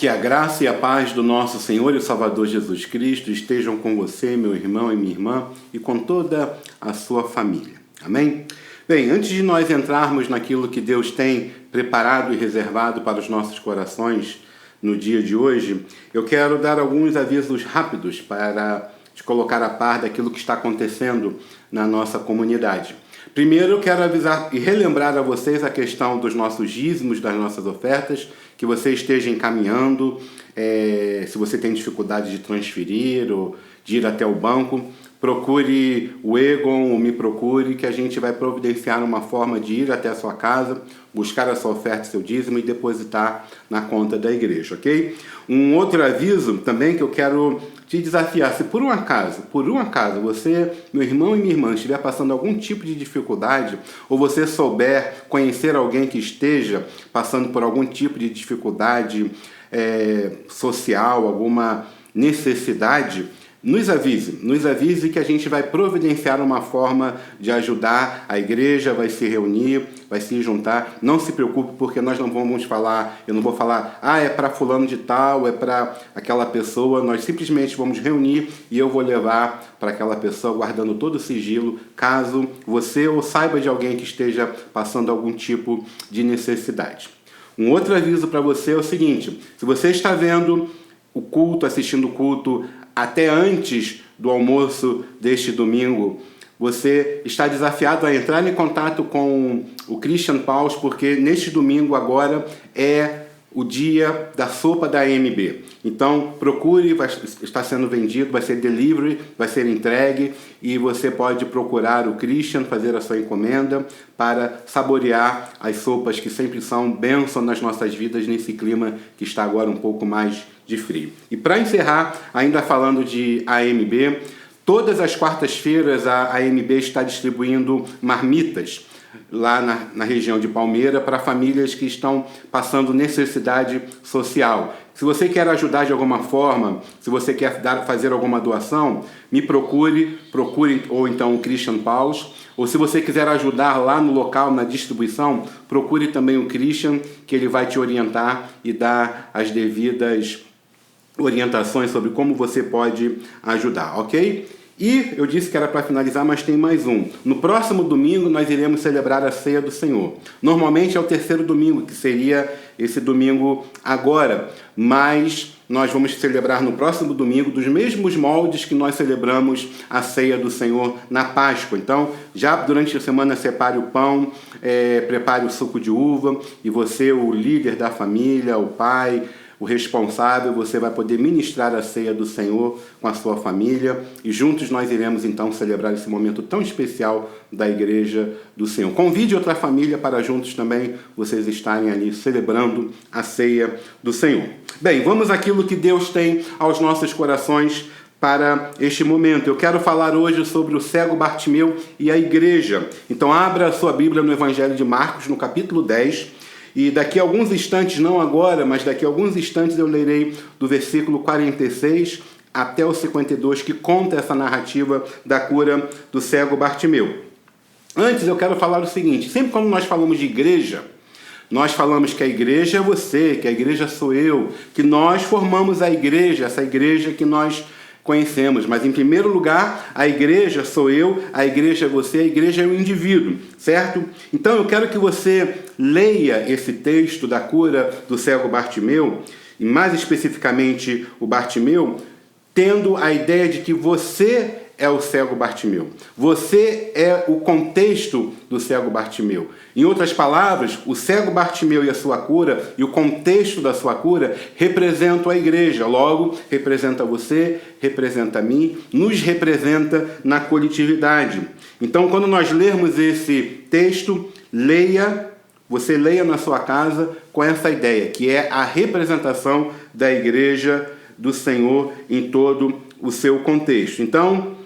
Que a graça e a paz do nosso Senhor e Salvador Jesus Cristo estejam com você, meu irmão e minha irmã, e com toda a sua família. Amém? Bem, antes de nós entrarmos naquilo que Deus tem preparado e reservado para os nossos corações no dia de hoje, eu quero dar alguns avisos rápidos para te colocar a par daquilo que está acontecendo na nossa comunidade. Primeiro, eu quero avisar e relembrar a vocês a questão dos nossos dízimos, das nossas ofertas, que você esteja encaminhando, se você tem dificuldade de transferir ou de ir até o banco, procure o Egon ou me procure, que a gente vai providenciar uma forma de ir até a sua casa, buscar a sua oferta, seu dízimo e depositar na conta da igreja, ok? Um outro aviso também que eu quero te desafiar, se por um acaso você, meu irmão e minha irmã, estiver passando algum tipo de dificuldade, ou você souber conhecer alguém que esteja passando por algum tipo de dificuldade social, alguma necessidade, nos avise que a gente vai providenciar uma forma de ajudar, a igreja vai se reunir, vai se juntar. Não se preocupe, porque nós não vamos falar, eu não vou falar, é para fulano de tal, é para aquela pessoa. Nós simplesmente vamos reunir e eu vou levar para aquela pessoa, guardando todo o sigilo, caso você ou saiba de alguém que esteja passando algum tipo de necessidade. Um outro aviso para você é o seguinte: se você está vendo o culto, assistindo o culto, até antes do almoço deste domingo, você está desafiado a entrar em contato com o Christian Paus, porque neste domingo agora é o dia da sopa da AMB. Então procure, está sendo vendido, vai ser delivery, vai ser entregue, e você pode procurar o Christian, fazer a sua encomenda para saborear as sopas que sempre são bênção nas nossas vidas nesse clima que está agora um pouco mais de frio. E para encerrar, ainda falando de AMB, todas as quartas-feiras a AMB está distribuindo marmitas lá na região de Palmeira para famílias que estão passando necessidade social. Se você quer ajudar de alguma forma, se você quer fazer alguma doação, me procure ou então o Christian Paus, ou se você quiser ajudar lá no local, na distribuição, procure também o Christian, que ele vai te orientar e dar as devidas orientações sobre como você pode ajudar, ok? E eu disse que era para finalizar, mas tem mais um. No próximo domingo nós iremos celebrar a Ceia do Senhor. Normalmente é o terceiro domingo, que seria esse domingo agora, mas nós vamos celebrar no próximo domingo dos mesmos moldes que nós celebramos a Ceia do Senhor na Páscoa. Então, já durante a semana separe o pão, prepare o suco de uva, e você, o líder da família, o pai, o responsável, você vai poder ministrar a ceia do Senhor com a sua família, e juntos nós iremos então celebrar esse momento tão especial da Igreja do Senhor. Convide outra família para juntos também vocês estarem ali celebrando a ceia do Senhor. Bem, vamos àquilo que Deus tem aos nossos corações para este momento. Eu quero falar hoje sobre o cego Bartimeu e a igreja. Então abra a sua Bíblia no Evangelho de Marcos, no capítulo 10, e daqui a alguns instantes, não agora, mas daqui a alguns instantes eu lerei do versículo 46 até o 52, que conta essa narrativa da cura do cego Bartimeu. Antes eu quero falar o seguinte: sempre quando nós falamos de igreja, nós falamos que a igreja é você, que a igreja sou eu, que nós formamos a igreja, essa igreja que nós conhecemos. Mas em primeiro lugar, a igreja sou eu, a igreja é você, a igreja é o indivíduo, certo? Então eu quero que você leia esse texto da cura do cego Bartimeu, e mais especificamente o Bartimeu, tendo a ideia de que você é o cego Bartimeu. Você é o contexto do cego Bartimeu. Em outras palavras, o cego Bartimeu e a sua cura, e o contexto da sua cura, representam a igreja. Logo, representa você, representa a mim, nos representa na coletividade. Então, quando nós lermos esse texto, você leia na sua casa com essa ideia, que é a representação da igreja do Senhor em todo o seu contexto. Então,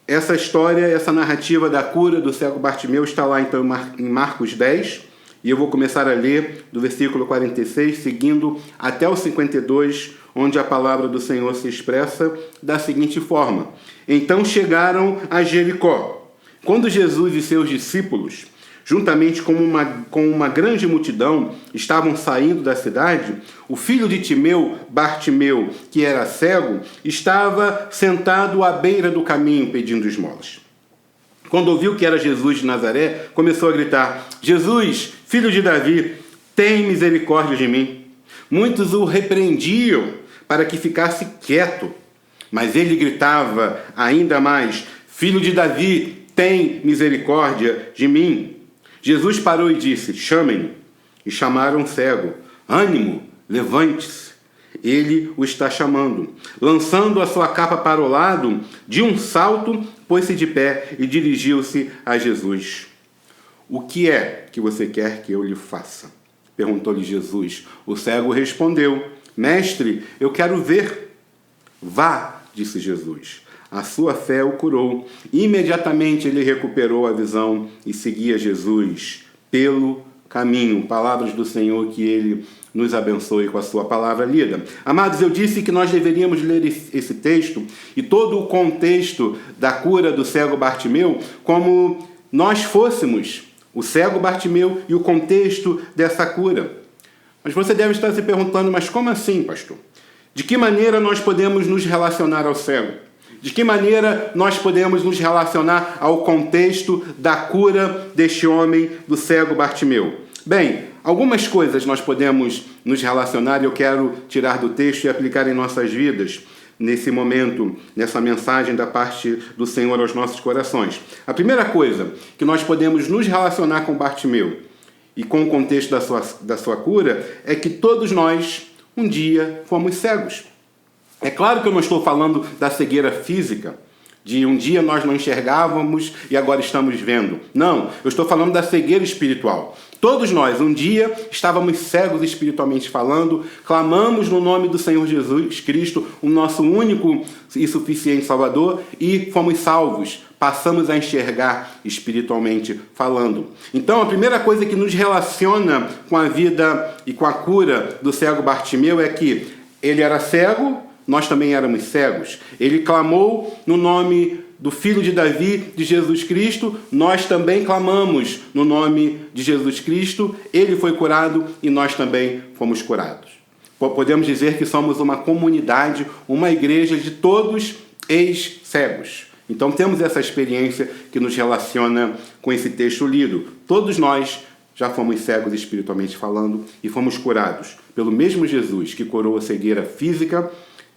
essa história, essa narrativa da cura do cego Bartimeu está lá então em Marcos 10, e eu vou começar a ler do versículo 46, seguindo até o 52, onde a palavra do Senhor se expressa da seguinte forma: Então chegaram a Jericó. Quando Jesus e seus discípulos juntamente com uma grande multidão, estavam saindo da cidade, o filho de Timeu, Bartimeu, que era cego, estava sentado à beira do caminho pedindo esmolas. Quando ouviu que era Jesus de Nazaré, começou a gritar: Jesus, filho de Davi, tem misericórdia de mim. Muitos o repreendiam para que ficasse quieto, mas ele gritava ainda mais: Filho de Davi, tem misericórdia de mim. Jesus parou e disse: Chamem-no. E chamaram o cego. Ânimo, levante-se. Ele o está chamando. Lançando a sua capa para o lado, de um salto, pôs-se de pé e dirigiu-se a Jesus. O que é que você quer que eu lhe faça? Perguntou-lhe Jesus. O cego respondeu: Mestre, eu quero ver. Vá, disse Jesus. A sua fé o curou. Imediatamente ele recuperou a visão e seguia Jesus pelo caminho. Palavras do Senhor, que ele nos abençoe com a sua palavra lida. Amados, eu disse que nós deveríamos ler esse texto e todo o contexto da cura do cego Bartimeu como nós fôssemos o cego Bartimeu e o contexto dessa cura. Mas você deve estar se perguntando: mas como assim, pastor? De que maneira nós podemos nos relacionar ao cego? De que maneira nós podemos nos relacionar ao contexto da cura deste homem, do cego Bartimeu? Bem, algumas coisas nós podemos nos relacionar e eu quero tirar do texto e aplicar em nossas vidas nesse momento, nessa mensagem da parte do Senhor aos nossos corações. A primeira coisa que nós podemos nos relacionar com Bartimeu e com o contexto da sua cura é que todos nós, um dia, fomos cegos. É claro que eu não estou falando da cegueira física, de um dia nós não enxergávamos e agora estamos vendo. Não, eu estou falando da cegueira espiritual. Todos nós, um dia, estávamos cegos espiritualmente falando, clamamos no nome do Senhor Jesus Cristo, o nosso único e suficiente Salvador, e fomos salvos. Passamos a enxergar espiritualmente falando. Então, a primeira coisa que nos relaciona com a vida e com a cura do cego Bartimeu é que ele era cego, nós também éramos cegos. Ele clamou no nome do Filho de Davi, de Jesus Cristo. Nós também clamamos no nome de Jesus Cristo. Ele foi curado e nós também fomos curados. Podemos dizer que somos uma comunidade, uma igreja de todos ex-cegos. Então temos essa experiência que nos relaciona com esse texto lido. Todos nós já fomos cegos espiritualmente falando e fomos curados pelo mesmo Jesus que curou a cegueira física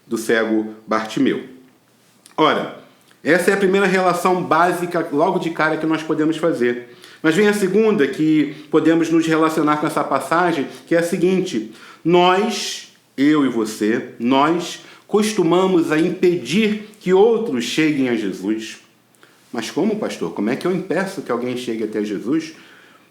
do cego Bartimeu. Ora, essa é a primeira relação básica, logo de cara, que nós podemos fazer. Mas vem a segunda, que podemos nos relacionar com essa passagem, que é a seguinte: nós, eu e você, nós costumamos a impedir que outros cheguem a Jesus. Mas como, pastor? Como é que eu impeço que alguém chegue até Jesus?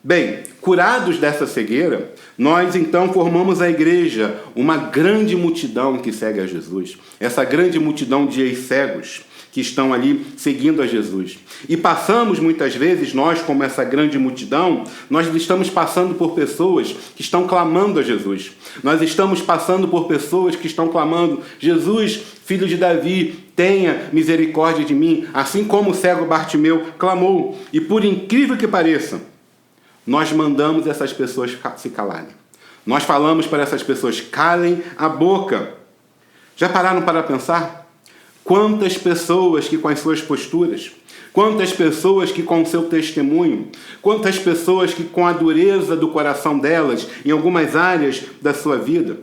Bem, curados dessa cegueira, nós então formamos a igreja, uma grande multidão que segue a Jesus. Essa grande multidão de ex-cegos que estão ali seguindo a Jesus. E passamos muitas vezes, nós como essa grande multidão, nós estamos passando por pessoas que estão clamando a Jesus. Nós estamos passando por pessoas que estão clamando: Jesus, Filho de Davi, tenha misericórdia de mim, assim como o cego Bartimeu clamou. E por incrível que pareça, nós mandamos essas pessoas se calarem. Nós falamos para essas pessoas: calem a boca. Já pararam para pensar? Quantas pessoas que com as suas posturas, quantas pessoas que com o seu testemunho, quantas pessoas que com a dureza do coração delas em algumas áreas da sua vida,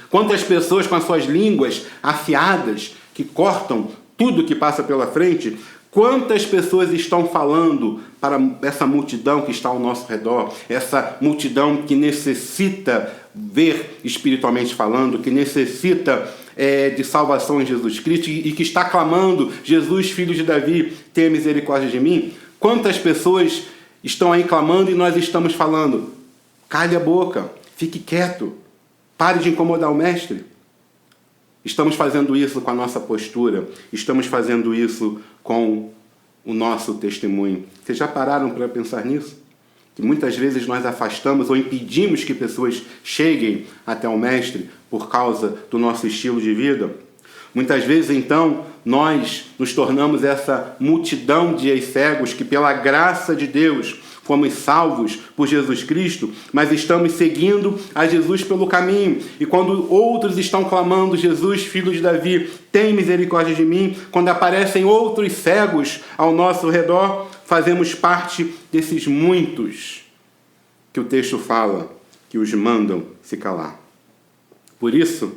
quantas pessoas com as suas línguas afiadas que cortam tudo que passa pela frente, quantas pessoas estão falando para essa multidão que está ao nosso redor, essa multidão que necessita ver espiritualmente falando, que necessita de salvação em Jesus Cristo e que está clamando: Jesus, Filho de Davi, tenha misericórdia de mim. Quantas pessoas estão aí clamando e nós estamos falando: cale a boca, fique quieto, pare de incomodar o mestre. Estamos fazendo isso com a nossa postura, estamos fazendo isso com o nosso testemunho. Vocês já pararam para pensar nisso? Que muitas vezes nós afastamos ou impedimos que pessoas cheguem até o mestre por causa do nosso estilo de vida? Muitas vezes, então, nós nos tornamos essa multidão de ex-cegos que, pela graça de Deus, fomos salvos por Jesus Cristo, mas estamos seguindo a Jesus pelo caminho. E quando outros estão clamando, Jesus, filho de Davi, tem misericórdia de mim, quando aparecem outros cegos ao nosso redor, fazemos parte desses muitos que o texto fala, que os mandam se calar. Por isso,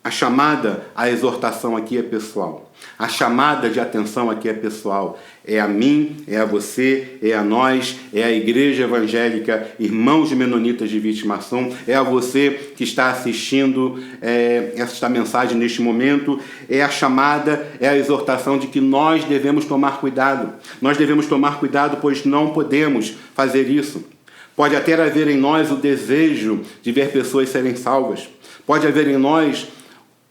a chamada, a exortação aqui é pessoal. A chamada de atenção aqui é pessoal. É a mim, é a você, é a nós, é a igreja evangélica, irmãos de menonitas de Vitimação, é a você que está assistindo esta mensagem neste momento. É a chamada, é a exortação de que nós devemos tomar cuidado. Nós devemos tomar cuidado, pois não podemos fazer isso. Pode até haver em nós o desejo de ver pessoas serem salvas. Pode haver em nós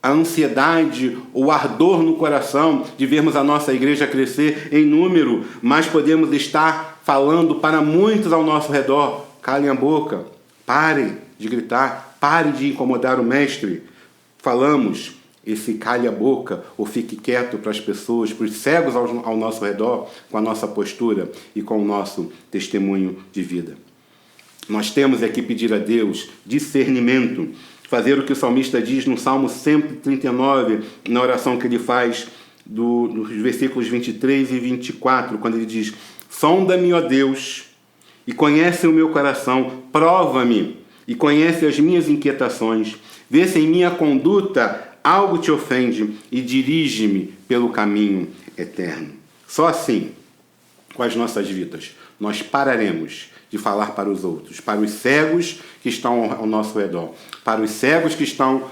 a ansiedade, o ardor no coração de vermos a nossa igreja crescer em número, mas podemos estar falando para muitos ao nosso redor: calem a boca, parem de gritar, parem de incomodar o mestre. Falamos esse calhe a boca ou fique quieto para as pessoas, para os cegos ao nosso redor, com a nossa postura e com o nosso testemunho de vida. Nós temos aqui pedir a Deus discernimento, fazer o que o salmista diz no Salmo 139, na oração que ele faz nos versículos 23 e 24, quando ele diz: sonda-me, ó Deus, e conhece o meu coração, prova-me e conhece as minhas inquietações, vê se em minha conduta algo te ofende e dirige-me pelo caminho eterno. Só assim, com as nossas vidas, nós pararemos de falar para os outros, para os cegos que estão ao nosso redor, para os cegos que estão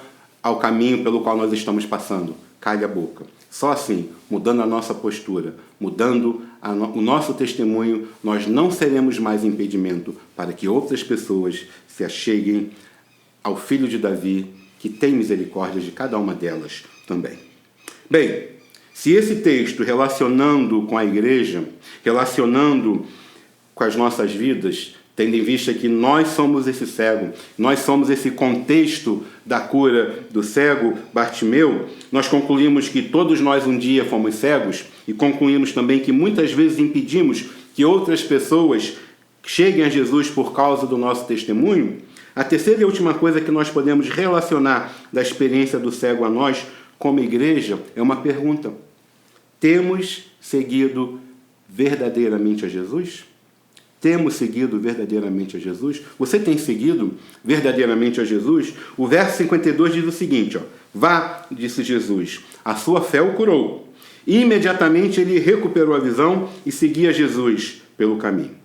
ao caminho pelo qual nós estamos passando. Calhe a boca. Só assim, mudando a nossa postura, mudando o nosso testemunho, nós não seremos mais impedimento para que outras pessoas se acheguem ao Filho de Davi, que tem misericórdia de cada uma delas também. Bem, se esse texto, relacionando com a igreja, relacionando com as nossas vidas, tendo em vista que nós somos esse cego, nós somos esse contexto da cura do cego Bartimeu, nós concluímos que todos nós um dia fomos cegos e concluímos também que muitas vezes impedimos que outras pessoas cheguem a Jesus por causa do nosso testemunho. A terceira e última coisa que nós podemos relacionar da experiência do cego a nós, como igreja, é uma pergunta: temos seguido verdadeiramente a Jesus? Temos seguido verdadeiramente a Jesus? Você tem seguido verdadeiramente a Jesus? O verso 52 diz o seguinte: vá, disse Jesus, a sua fé o curou. E imediatamente ele recuperou a visão e seguia Jesus pelo caminho.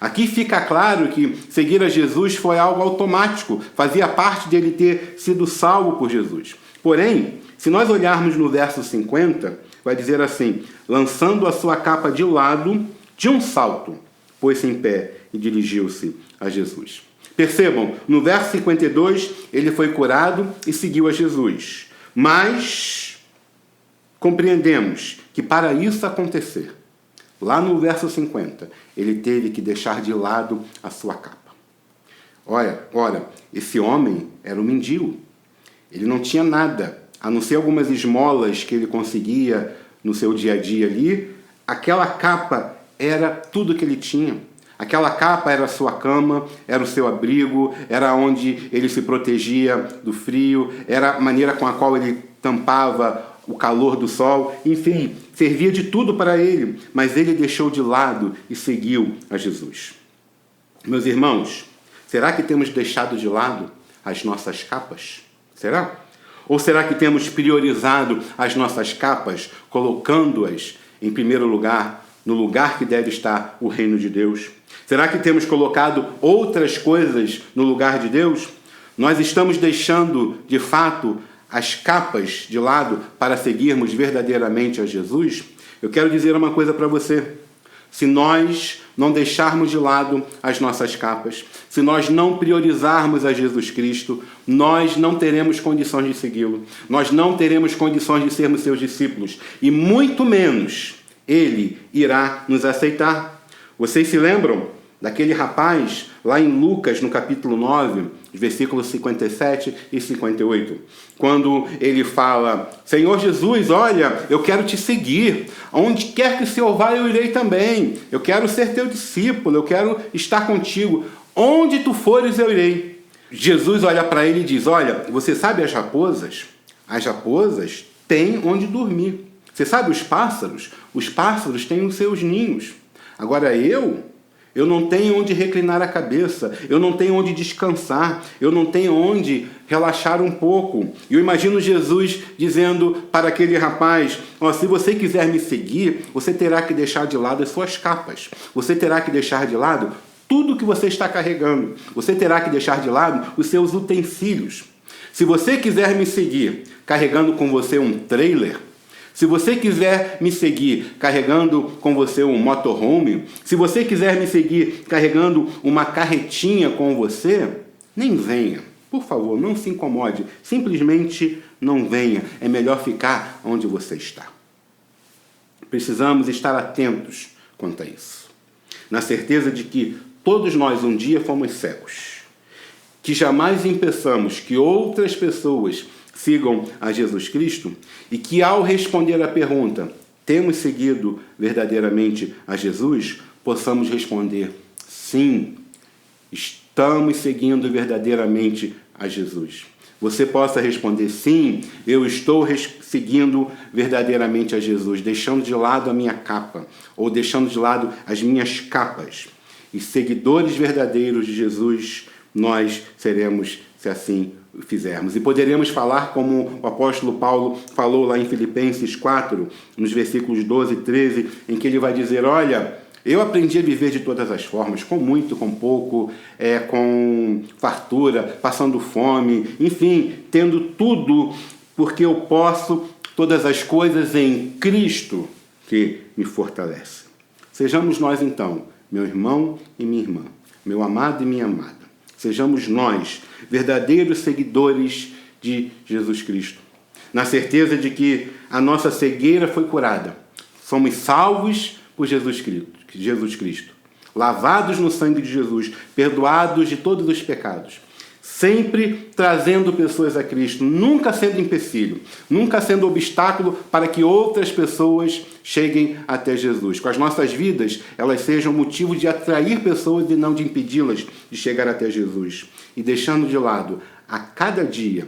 Aqui fica claro que seguir a Jesus foi algo automático, fazia parte dele ter sido salvo por Jesus. Porém, se nós olharmos no verso 50, vai dizer assim: lançando a sua capa de lado, de um salto, pôs-se em pé e dirigiu-se a Jesus. Percebam, no verso 52, ele foi curado e seguiu a Jesus. Mas compreendemos que para isso acontecer, lá no verso 50, ele teve que deixar de lado a sua capa. Ora, esse homem era um mendigo. Ele não tinha nada, a não ser algumas esmolas que ele conseguia no seu dia a dia ali. Aquela capa era tudo que ele tinha. Aquela capa era a sua cama, era o seu abrigo, era onde ele se protegia do frio, era a maneira com a qual ele tampava o calor do sol. Enfim, servia de tudo para ele, mas ele deixou de lado e seguiu a Jesus. Meus irmãos, será que temos deixado de lado as nossas capas? Será? Ou será que temos priorizado as nossas capas, colocando-as em primeiro lugar, no lugar que deve estar o reino de Deus? Será que temos colocado outras coisas no lugar de Deus? Nós estamos deixando, de fato, as capas de lado para seguirmos verdadeiramente a Jesus? Eu quero dizer uma coisa para você. Se nós não deixarmos de lado as nossas capas, se nós não priorizarmos a Jesus Cristo, nós não teremos condições de segui-lo. Nós não teremos condições de sermos seus discípulos. E muito menos Ele irá nos aceitar. Vocês se lembram daquele rapaz lá em Lucas, no capítulo 9, versículos 57 e 58, quando ele fala: Senhor Jesus, olha, eu quero te seguir, onde quer que o Senhor vá eu irei também, eu quero ser teu discípulo, eu quero estar contigo, onde tu fores eu irei. Jesus olha para ele e diz: olha, você sabe as raposas? As raposas têm onde dormir. Você sabe os pássaros? Os pássaros têm os seus ninhos. Agora eu não tenho onde reclinar a cabeça, eu não tenho onde descansar, eu não tenho onde relaxar um pouco. E eu imagino Jesus dizendo para aquele rapaz: ó, se você quiser me seguir, você terá que deixar de lado as suas capas, você terá que deixar de lado tudo que você está carregando, você terá que deixar de lado os seus utensílios. Se você quiser me seguir carregando com você um trailer, se você quiser me seguir carregando com você um motorhome, se você quiser me seguir carregando uma carretinha com você, nem venha. Por favor, não se incomode. Simplesmente não venha. É melhor ficar onde você está. Precisamos estar atentos quanto a isso. Na certeza de que todos nós um dia fomos cegos. Que jamais impeçamos que outras pessoas sigam a Jesus Cristo, e que ao responder à pergunta: temos seguido verdadeiramente a Jesus? Possamos responder: sim, estamos seguindo verdadeiramente a Jesus. Você possa responder: sim, eu estou seguindo verdadeiramente a Jesus, deixando de lado a minha capa, ou deixando de lado as minhas capas. E seguidores verdadeiros de Jesus nós seremos, se assim fizermos. E poderemos falar como o apóstolo Paulo falou lá em Filipenses 4, nos versículos 12 e 13, em que ele vai dizer: olha, eu aprendi a viver de todas as formas, com muito, com pouco, com fartura, passando fome, enfim, tendo tudo, porque eu posso todas as coisas em Cristo que me fortalece. Sejamos nós então, meu irmão e minha irmã, meu amado e minha amada, sejamos nós verdadeiros seguidores de Jesus Cristo, na certeza de que a nossa cegueira foi curada. Somos salvos por Jesus Cristo, lavados no sangue de Jesus, perdoados de todos os pecados, sempre trazendo pessoas a Cristo, nunca sendo empecilho, nunca sendo obstáculo para que outras pessoas cheguem até Jesus. Com as nossas vidas, elas sejam motivo de atrair pessoas e não de impedi-las de chegar até Jesus. E deixando de lado, a cada dia,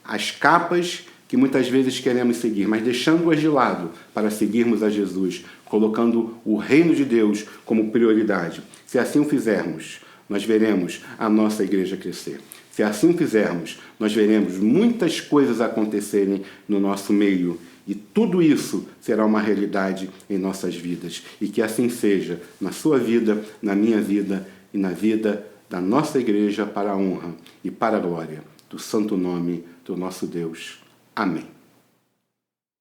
as capas que muitas vezes queremos seguir, mas deixando-as de lado para seguirmos a Jesus, colocando o reino de Deus como prioridade. Se assim o fizermos, nós veremos a nossa igreja crescer. Se assim fizermos, nós veremos muitas coisas acontecerem no nosso meio. E tudo isso será uma realidade em nossas vidas. E que assim seja na sua vida, na minha vida e na vida da nossa igreja, para a honra e para a glória do santo nome do nosso Deus. Amém.